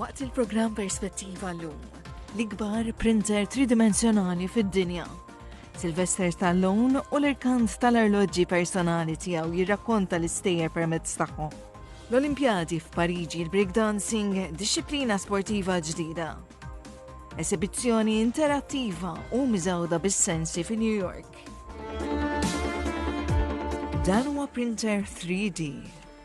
Waqt il-programm Perspettiva llum, l-ikbar printer tridimensjonali fid-dinja. Sylvester Stallone u l-irkant tal-arloġġi personali tiegħu jirrakkonta l-istejjer permezz tagħhom. L-Olimpjadi f'Pariġi l-breakdancing disċiplina sportiva ġdida. Esibizzjoni interattiva u miżawda bis-sensi fi New York. Dan huwa printer 3D.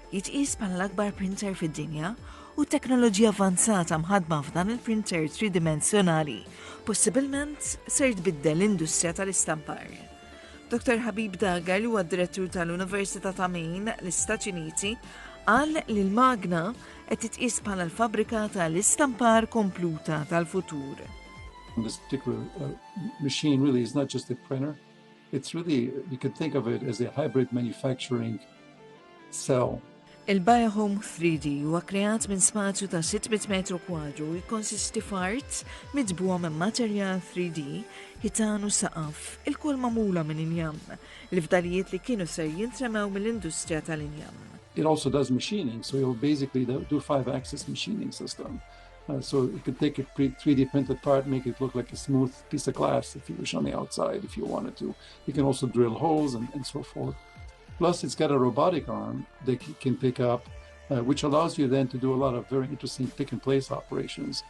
Jitqies bħala l-akbar printer fid-dinja u t-teknoloġija avanzata mħadma f'dan il-printer tridimensjonali possibilment ser tbiddel l-industrija tal-istampar. Dr. Habib Dagar li huwa d-direttur tal-Università ta' Maine l-Istati Uniti qal li l-magna qed titqies bħala l-fabrika tal-istampar kompluta tal-futur. This particular machine really is not just a printer. It's really, you could think of it as a hybrid manufacturing cell. Il-Biohome 3D huwa kreat minn spazju ta' 600 metru kwadru u jkonsisti f'art midbuha minn materjal 3D, ħitan u saqaf, il-kull magħmula minn injam, l-fdalijiet li kienu ser jintremew mill-industrija tal-injam. It also does machining, so you'll basically do 5-axis machining system. So you could take a 3D printed part, make it look like a smooth piece of glass if you wish on the outside, if you wanted to. You can also drill holes and so forth. Plus, it's got a robotic arm that can pick up, which allows you then to do a lot of very interesting pick-and-place operations.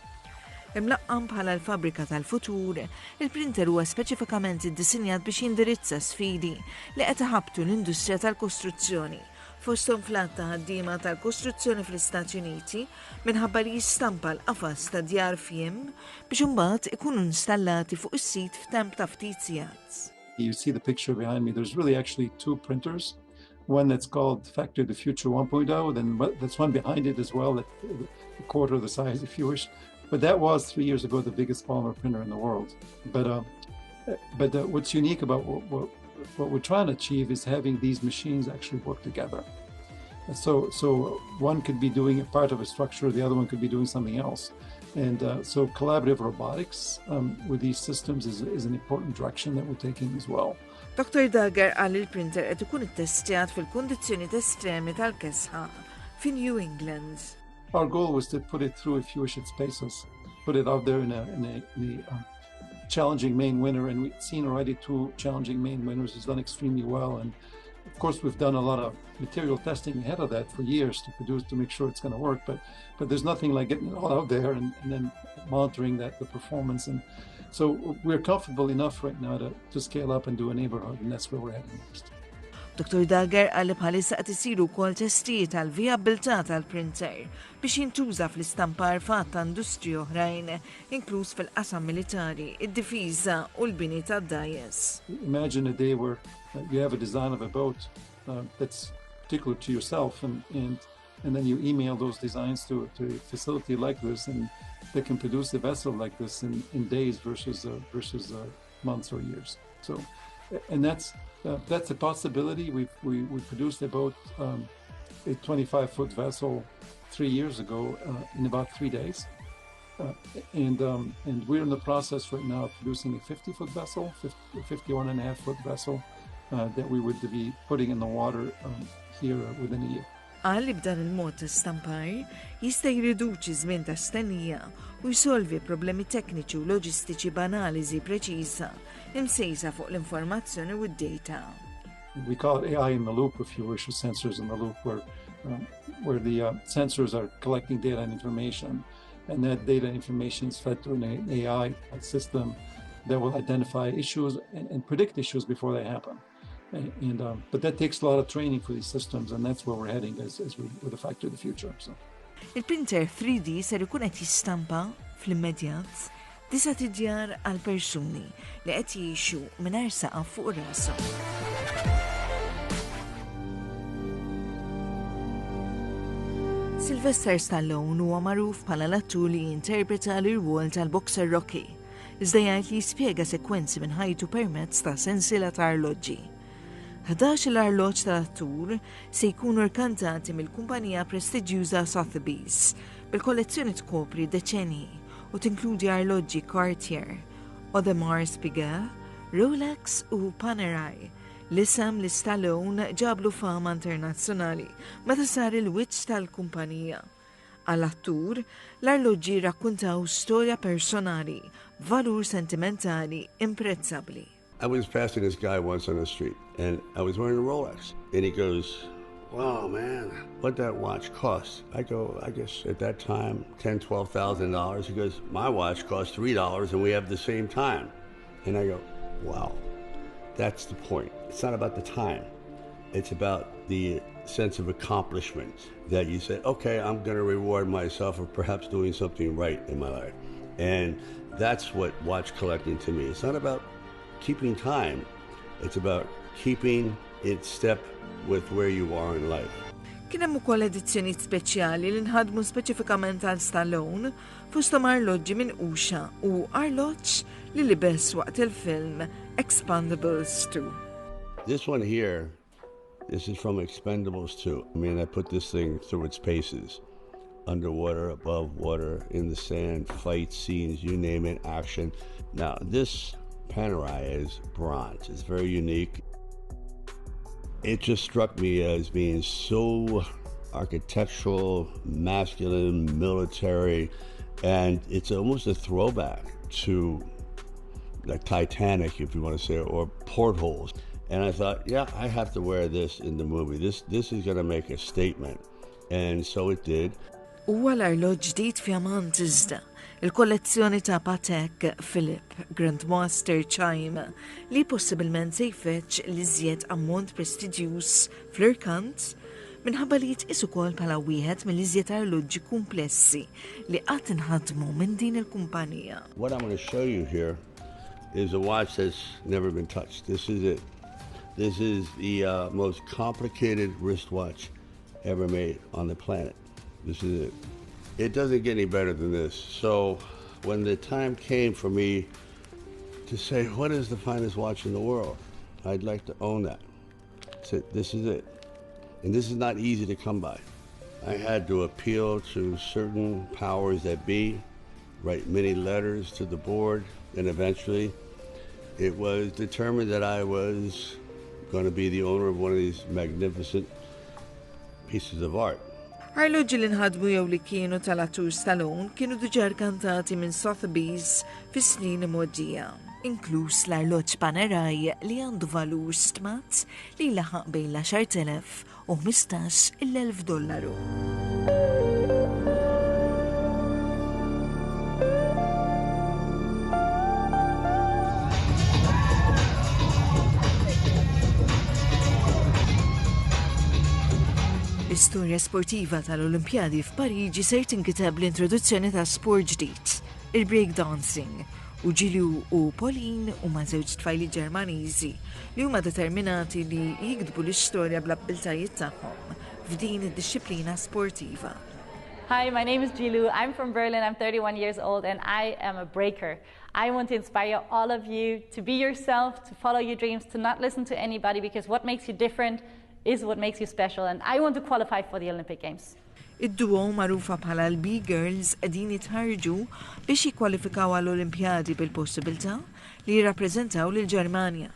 Imlaqqam bħala l-fabrika tal-futur, il-printer huwa speċifikament iddisinjat biex jindirizza sfidi li qed iħabbtu l-industrija tal-kostruzzjoni fosthom fl-att ta' ħaddiema tal-kostruzzjoni fl-Istati Uniti minħabba li jistampa l-qafas ta' djar fjem biex imbagħad ikunu installati fuq is-sit f'temp ta' ftit sigħat. You see the picture behind me. There's really actually two printers. One that's called Factory of the Future 1.0, then that's one behind it as well, that's a quarter of the size if you wish. But that was 3 years ago the biggest polymer printer in the world. But what's unique about what we're trying to achieve is having these machines actually work together. So one could be doing a part of a structure, the other one could be doing something else. And so collaborative robotics with these systems is an important direction that we're taking as well. Dr. Dagar għal il-printer qed ikun ittestjat fil-kundizzjoni estremi tal-kesħa fi New England. Our goal was to put it through, if you wish, its paces, put it out there in a challenging Maine winter, and we've seen already 2 challenging Maine winners. It's done extremely well, and of course we've done a lot of material testing ahead of that for years to make sure it's going to work, but there's nothing like getting it all out there and then monitoring the performance. And so we're comfortable enough right now to scale up and do a neighborhood, and that's where we're heading next. Dr. Dagar għal bħalissa qed isiru wkoll testijiet tal-vijabilità tal-printer biex jintuża fl-istampar fatt ta' industriji oħrajn, inkluż fil-qasam militari, id-difiża u l-bini tad-dajjes. Imagine a day where you have a design of a boat that's particular to yourself, and then you email those designs to a facility like this, and they can produce a vessel like this in days versus months or years. So, and that's a possibility. We produced a boat, a 25-foot vessel 3 years ago in about 3 days. And we're in the process right now of producing a 50-foot vessel, 51.5-foot vessel that we would be putting in the water here within a year. Għal li b'dan il-mod ta' stampar jista' jriduċi żmien ta' stennija u jsolvi problemi tekniċi u loġistiċi b'analiżi preċiża imsejsa fuq l-informazzjoni u d-data. We call it AI in the loop, if you wish, or sensors in the loop, where the sensors are collecting data and information, and that data and information is fed to an AI system that will identify issues and predict issues before they happen. But that takes a lot of training for these systems, and that's where we're heading as with the Factory of the Future. So. Il-printer 3D ser ikun qed jistampa fl-immedjat disa tidjar għal persuni li qed jgħixu mingħajr saqaf fuq rashom. Sylvester Stallone huwa magħruf bħala l-attur li jinterpreta l-irwol tal-boxer Rocky, iżda jgħid li jispjega sekwenzi minn ħajtu permezz ta' sensiela ta' arloġġi. 11 l-arloġġ tal-attur se jkunu rkantati mill-kumpanija prestiġjuża Sotheby's bil-kollezzjoni tkopri deċenji u tinkludi arloġġi Cartier, Audemars Piguet, Rolex u Panerai. L-isem li Stallone ġablu fama internazzjonali meta sar il-wiċċ tal-kumpanija. Għall-attur, l-arloġġi rakkuntaw storja personali, valur sentimentali imprezzabli. I was passing this guy once on the street, and I was wearing a Rolex. And he goes, "Wow, man, what'd that watch cost?" I go, I guess at that time, $10,000, $12,000. He goes, "My watch costs $3 and we have the same time." And I go, wow, that's the point. It's not about the time. It's about the sense of accomplishment that you say, okay, I'm going to reward myself for perhaps doing something right in my life. And that's what watch collecting to me. It's not about keeping time. It's about keeping in step with where you are in life. Kien hemm ukoll edizzjonijiet speċjali li nħadmu speċifikament għal Stallone fosthom arloġġi minn Usha u arloġġ li libes waqt il-film Expendables 2. This one here, this is from Expendables 2. I mean, I put this thing through its paces. Underwater, above water, in the sand, fight scenes, you name it, action. Now, this Panerai is bronze. It's very unique. It just struck me as being so architectural, masculine, military, and it's almost a throwback to like Titanic, if you want to say, or Portholes. And I thought, yeah, I have to wear this in the movie. This is going to make a statement. And so it did. Huwa l-arloġġ ġdid f'jamant iżda il-kollezzjoni ta' Patek Philippe Grandmaster Chime li possibilment se jfetx li żjed ammont prestiġjuż fl-irkant minħabba li jitqis ukoll bħala wieħed mill-iżjed arloġġi komplessi li qatt inħadmu minn din il-kumpanija. What I'm going to show you here is a watch that's never been touched. This is it. This is the most complicated wristwatch ever made on the planet. This is it. It doesn't get any better than this. So when the time came for me to say, what is the finest watch in the world? I'd like to own that. I said, this is it. And this is not easy to come by. I had to appeal to certain powers that be, write many letters to the board, and eventually it was determined that I was going to be the owner of one of these magnificent pieces of art. Arloġġi li nħadmu jew li kienu tal-attur Stallone kienu diġà rkantati minn Sotheby's fis-snin imgħoddija, inkluż l-arloġġ Panerai li għandu valur stmat li laħaq bejn l-10,000 u $15,000. L-istorja sportiva tal-Olimpjadi f'Pariġi ser tinkiteb l-introduzzjoni ta' sport ġdid, il-breakdancing, u Ġilju u Pauline huma żewġ tfajli Ġermaniżi li huma determinati li jikdbu l-istorja bl-abbiltajiet tagħhom f'din id-disċiplina sportiva. Hi, my name is Ġilju. I'm from Berlin. I'm 31 years old and I am a breaker. I want to inspire all of you to be yourself, to follow your dreams, to not listen to anybody because what makes you different is what makes you special, and I want to qualify for the Olympic Games. Id-duo magħrufa bħala l-B-Girls qegħdin jitħarġu biex jikkwalifikaw għall-Olimpjadi bil-possibilità li jirrappreżentaw lill-Ġermanja.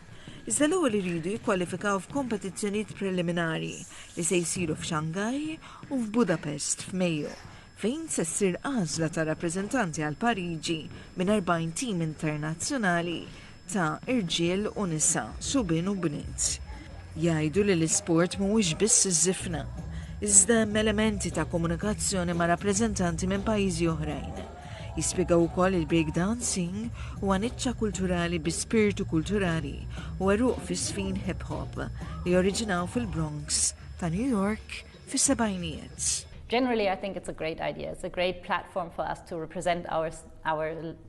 Iżda l-ewwel iridu jikkwalifikaw f'kompetizzjonijiet preliminari li se jsiru f'Shanghai u f'Budapest f'Mejju, fejn se ssir għażla ta' rappreżentanti għal Pariġi minn 40 tim internazzjonali ta' irġiel u nisa, subien u bniet. Jgħidu li l-isport mhuwiex biss iż-żifna, iżda hemm elementi ta' komunikazzjoni ma' rappreżentanti minn pajjiżi oħrajn. Jispjegaw ukoll il-breakdancing huwa niċċa kulturali bi spiritu kulturali u għeruq fis-sfin hip-hop li oriġinaw fil-Bronx ta' New York fis-sebgħinijiet. Generally, I think it's a great idea. It's a great platform for us to represent our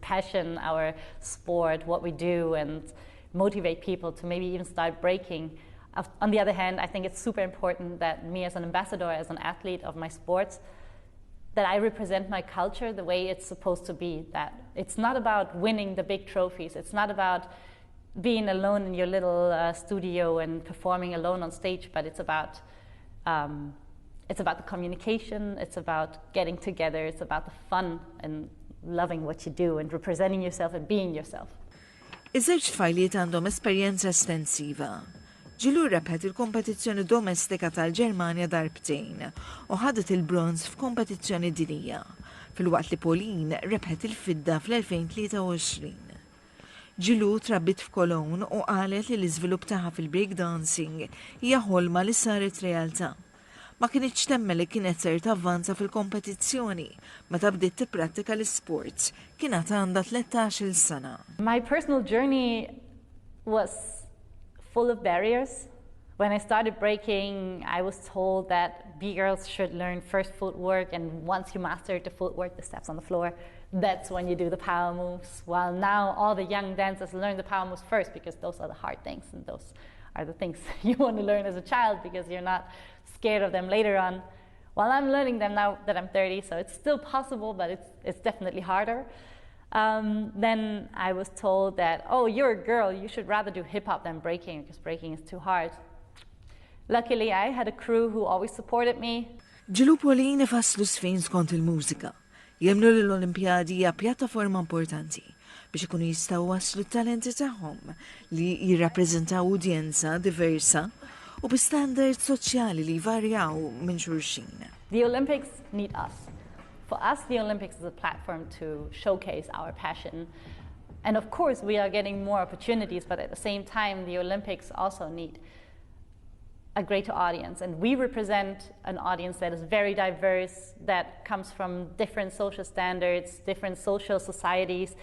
passion, our sport, what we do, and motivate people to maybe even start breaking. On the other hand, I think it's super important that me as an ambassador, as an athlete of my sports, that I represent my culture the way it's supposed to be. That it's not about winning the big trophies. It's not about being alone in your little studio and performing alone on stage, but it's about the communication, it's about getting together, it's about the fun and loving what you do and representing yourself and being yourself. Iż-żewġ tfajliet għandhom esperjenza estensiva. Ġilu rebħet il-kompetizzjoni domestika tal-Ġermanja darbtejn u ħadet il-bronz f'kompetizzjoni dinija, fil-waqt li Pauline rebħet il-fidda fl-2023. Ġilu trabbit f'Cologne u qalet li l-iżvilupp tagħha fil-breakdancing hija ħolma li saret realtà. Ma kienitx temmel li kienet ser tavvanza fil-kompetizzjoni meta bdiet tipprattika l-isports kienet għandha 13-il sena. My personal journey was full of barriers. When I started breaking, I was told that B-girls should learn first footwork, and once you mastered the footwork, the steps on the floor, that's when you do the power moves. While now all the young dancers learn the power moves first because those are the hard things, and those are the things you want to learn as a child because you're not scared of them later on. While I'm learning them now that I'm 30, so it's still possible, but it's definitely harder. Then I was told that, oh, you're a girl, you should rather do hip-hop than breaking because breaking is too hard. Luckily, I had a crew who always supported me. Ġilu Pauline ifasslu sfin skont il-mużika. Jemnu li l-Olimpjadi hija pjattaforma importanti biex ikunu jistgħu waslu t-talenti tagħhom li jirrappreżentaw udjenza diversa u bi standards soċjali li jvarjaw minn xulxin. The Olympics need us. For us, the Olympics is a platform to showcase our passion. And of course, we are getting more opportunities, but at the same time, the Olympics also need a greater audience. And we represent an audience that is very diverse, that comes from different social standards, different social societies.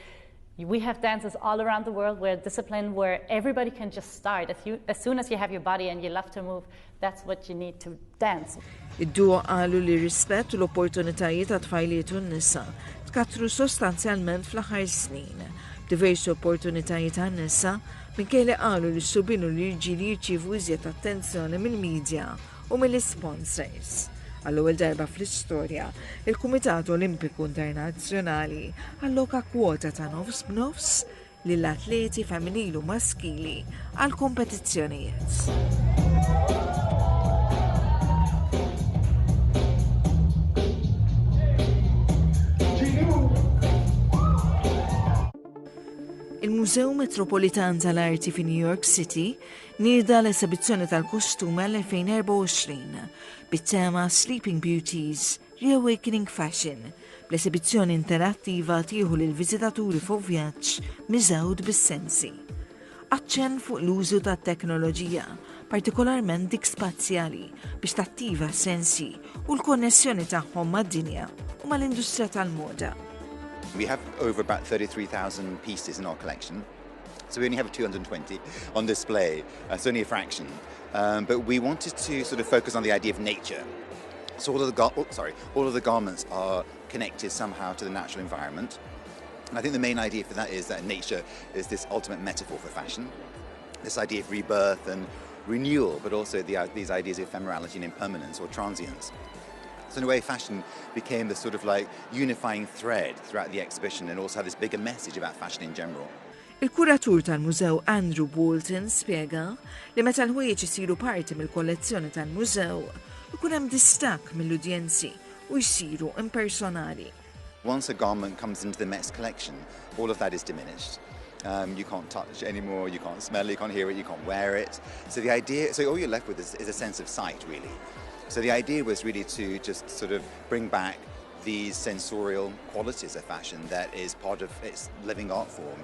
We have dancers all around the world where discipline, where everybody can just start. As soon as you have your body and you love to move, that's what you need to dance. Id-duo qalu li rispett u l-opportunitajiet ta' tfajliet u n-nisa tkattru sostanzjalment fl-aħħar snin. Diversi opportunitajiet għan-nisa minkejli qalu li s-subin u l-irġiel jirċievu iżjed attenzjoni mill-medja u mill-sponsors. Għall-ewwel darba fl-istorja, il-Kumitat Olimpiku Internazzjonali alloka kwota ta' nofs b'nofs lill-atleti femminili u maskili għal kompetizzjonijiet. Il-Mużew Metropolitan tal-Arti fi New York City nieda l-esibizzjoni tal-kostumi għal-2024 bit-tema Sleeping Beauties Reawakening Fashion, bl-esibizzjoni interattiva tieħu lil viżitaturi fuq vjaġġ miżewd bis-sensi. Aċċenn fuq l-użu tat-teknoloġija, partikolarment dik spazjali biex tattiva s-sensi u l-konnessjoni tagħhom mad-dinja u mal-industrija tal-moda. We have over about 33,000 pieces in our collection, so we only have 220 on display. It's only a fraction, but we wanted to sort of focus on the idea of nature. So all of the garments are connected somehow to the natural environment. And I think the main idea for that is that nature is this ultimate metaphor for fashion, this idea of rebirth and renewal, but also these ideas of ephemerality and impermanence or transience. So in a way, fashion became the sort of like unifying thread throughout the exhibition and also had this bigger message about fashion in general. Il-kuratur tal-mużew Andrew Bolton spjega li meta l-ħwejjeġ isiru parti mill-kollezzjoni tal-mużew ikun hemm distakk mill-udjenzi u jsiru impersonali. Once a garment comes into the Met's collection, all of that is diminished. You can't touch anymore, you can't smell it, you can't hear it, you can't wear it. So all you're left with is a sense of sight, really. So the idea was really to just sort of bring back these sensorial qualities of fashion that is part of its living art form.